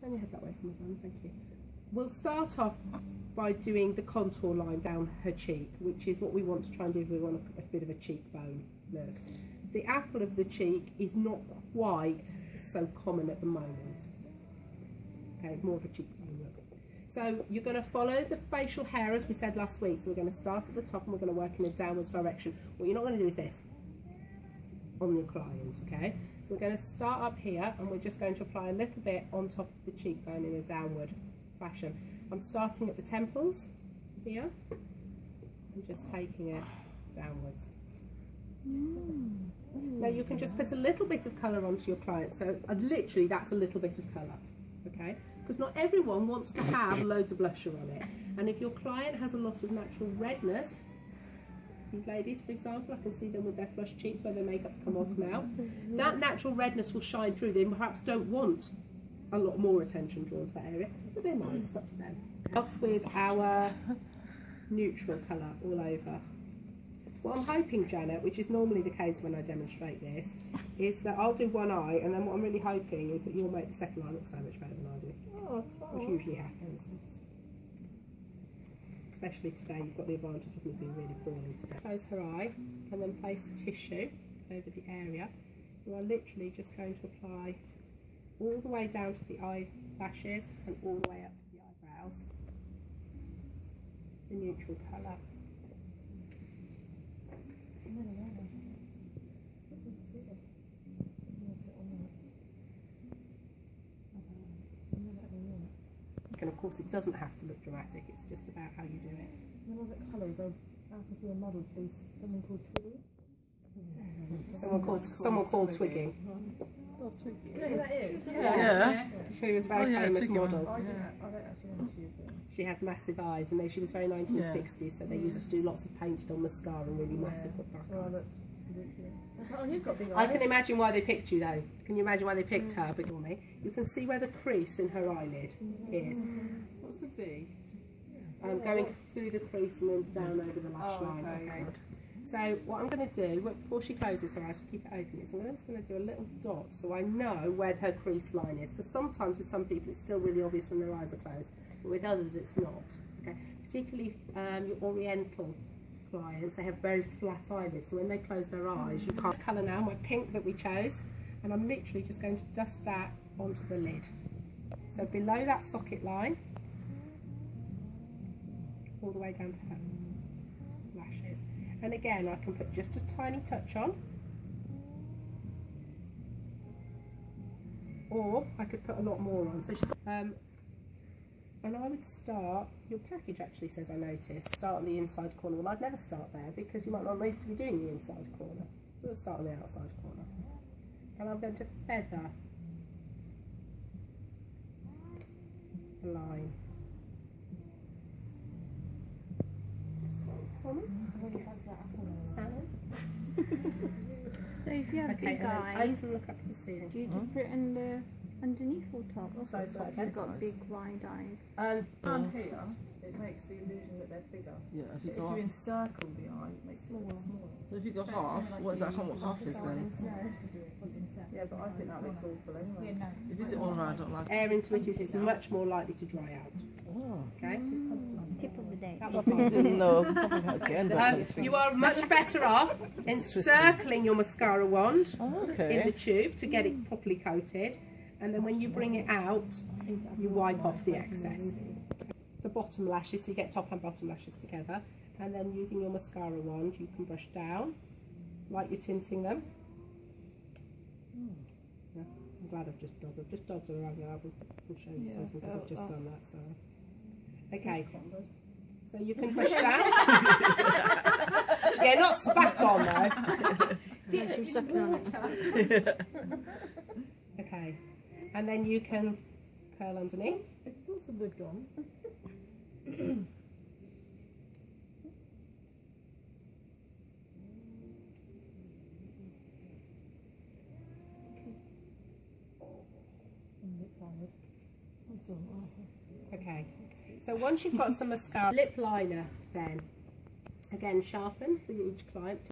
Turn your head that way for me, darling, thank you. We'll start off by doing the contour line down her cheek, which is what we want to try and do if we want a bit of a cheekbone look. The apple of the cheek is not quite so common at the moment. Okay, more of a cheekbone look. So you're going to follow the facial hair as we said last week. So we're going to start at the top and we're going to work in a downwards direction. What you're not going to do is this on your client, okay? So we're going to start up here and we're just going to apply a little bit on top of the cheekbone in a downward fashion. I'm starting at the temples here and just taking it downwards. Now you can just put a little bit of colour onto your client, so literally that's a little bit of colour, okay? Because not everyone wants to have loads of blusher on it, and if your client has a lot of natural redness, these ladies for example, I can see them with their flushed cheeks where their makeup's come off now, that natural redness will shine through. They perhaps don't want a lot more attention drawn to that area, but they might, it's up to them. Off with our neutral colour all over. What I'm hoping, Janet, which is normally the case when I demonstrate this, is that I'll do one eye, and then what I'm really hoping is that you'll make the second eye look so much better than I do, which usually happens. Especially today, you've got the advantage of me being really poorly today. Close her eye, and then place a tissue over the area. You are literally just going to apply all the way down to the eyelashes and all the way up to the eyebrows, the neutral colour. And of course it doesn't have to look dramatic, it's just about how you do it. When I was at Colours, I asked if you were a model to be someone called Twiggy. Someone called Twiggy. Oh, Twiggy. You know who that is? Yeah. She was a very famous model. I don't actually know who she is. She has massive eyes, and she was very 1960s, so they used to do lots of painted on mascara and really massive black eyes. Oh, you've got big eyes. I can imagine why they picked you though. Can you imagine why they picked her? But you can see where the crease in her eyelid is. What's the V? Going through the crease and then down over the lash line. Okay. So what I'm going to do before she closes her eyes to keep it open is I'm just going to do a little dot so I know where her crease line is, because sometimes with some people it's still really obvious when their eyes are closed, but with others it's not. Okay. Particularly your Oriental clients, they have very flat eyelids, so when they close their eyes you can't colour now my pink that we chose, and I'm literally just going to dust that onto the lid. So below that socket line, all the way down to her lashes. And again, I can put just a tiny touch on, or I could put a lot more on. So and I would start, your package actually says, I noticed, start on the inside corner. Well, I'd never start there because you might not need to be doing the inside corner. So we'll start on the outside corner. And I'm going to feather the line. So if you have big eyes, I can look up to the ceiling. do you just put it underneath or top? Sorry, If you've got big wide eyes. Down here, it makes the illusion that they're bigger. Yeah, if you If go you up. encircle the eye, it makes it look smaller. So if you go half, what is that? What half is then? Yeah, but I think that looks awful anyway. If you do it all around, I don't like it. Air into it is much more likely to dry out. Oh. Okay? Tip of the day. That was I didn't know. Again, you are much better off encircling your mascara wand in the okay. tube to get it properly coated, and then when you bring it out you wipe off the excess. The bottom lashes, so you get top and bottom lashes together, and then using your mascara wand you can brush down like you're tinting them. Yeah, I'm glad I've just dobbed around the album and show you something because I've just done that. So okay, so you can brush down. Yeah, not spat on though. Okay, and then you can curl underneath. That's a good one. Okay, so once you've got some mascara, lip liner then, again sharpen for each client.